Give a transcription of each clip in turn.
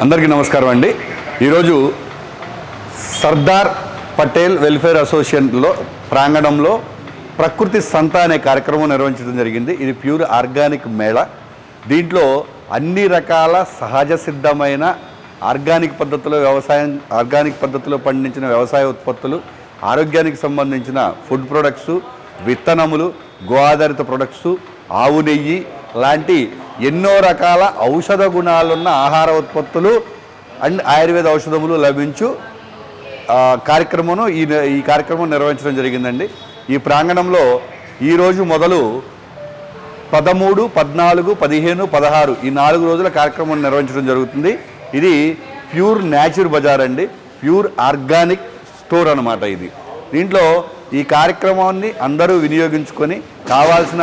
అందరికీ నమస్కారం అండి. ఈరోజు సర్దార్ పటేల్ వెల్ఫేర్ అసోసియేషన్లో ప్రాంగణంలో ప్రకృతి సంత అనే కార్యక్రమం నిర్వహించడం జరిగింది. ఇది ప్యూర్ ఆర్గానిక్ మేళ. దీంట్లో అన్ని రకాల సహజ సిద్ధమైన ఆర్గానిక్ పద్ధతిలో పండించిన వ్యవసాయ ఉత్పత్తులు, ఆరోగ్యానికి సంబంధించిన ఫుడ్ ప్రొడక్ట్స్, విత్తనములు, గో ఆధారిత ప్రొడక్ట్స్, ఆవు నెయ్యి లాంటి ఎన్నో రకాల ఔషధ గుణాలున్న ఆహార ఉత్పత్తులు అండ్ ఆయుర్వేద ఔషధములు లభించు ఈ కార్యక్రమం నిర్వహించడం జరిగిందండి. ఈ ప్రాంగణంలో ఈరోజు మొదలు 13, 14, 15, 16 ఈ 4 రోజుల కార్యక్రమం నిర్వహించడం జరుగుతుంది. ఇది ప్యూర్ న్యాచురల్ బజార్ అండి, ప్యూర్ ఆర్గానిక్ స్టోర్ అన్నమాట. దీంట్లో ఈ కార్యక్రమాన్ని అందరూ వినియోగించుకొని కావాల్సిన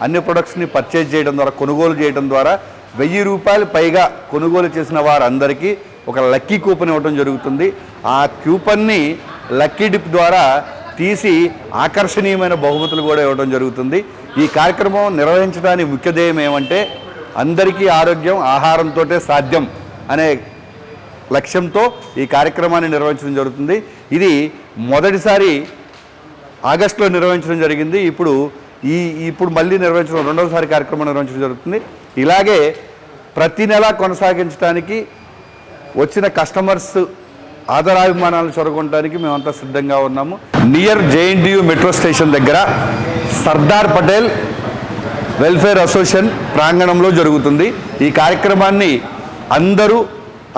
అన్ని ప్రొడక్ట్స్ని పర్చేజ్ చేయడం ద్వారా, కొనుగోలు చేయడం ద్వారా 1000 రూపాయలు పైగా కొనుగోలు చేసిన వారందరికీ ఒక లక్కీ కూపన్ ఇవ్వడం జరుగుతుంది. ఆ కూపన్ని లక్కీ డిప్ ద్వారా తీసి ఆకర్షణీయమైన బహుమతులు కూడా ఇవ్వడం జరుగుతుంది. ఈ కార్యక్రమం నిర్వహించడానికి ముఖ్య ధ్యేయం ఏమంటే అందరికీ ఆరోగ్యం ఆహారంతో సాధ్యం అనే లక్ష్యంతో ఈ కార్యక్రమాన్ని నిర్వహించడం జరుగుతుంది. ఇది మొదటిసారి ఆగస్టులో నిర్వహించడం జరిగింది. ఇప్పుడు మళ్ళీ నిర్వహించడం రెండవసారి కార్యక్రమం నిర్వహించడం జరుగుతుంది. ఇలాగే ప్రతి నెల కొనసాగించడానికి వచ్చిన కస్టమర్స్ ఆదరాభిమానాలను చొరగొనడానికి మేమంతా సిద్ధంగా ఉన్నాము. నియర్ JNTU మెట్రో స్టేషన్ దగ్గర సర్దార్ పటేల్ వెల్ఫేర్ అసోసియేషన్ ప్రాంగణంలో జరుగుతుంది. ఈ కార్యక్రమాన్ని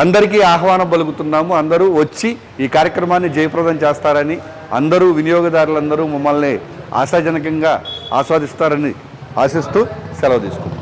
అందరికీ ఆహ్వానం పలుకుతున్నాము. అందరూ వచ్చి ఈ కార్యక్రమాన్ని జయప్రదం చేస్తారని, అందరూ వినియోగదారులందరూ మమ్మల్ని ఆశాజనకంగా ఆస్వాదిస్తారని ఆశిస్తూ సెలవు తీసుకుంటాం.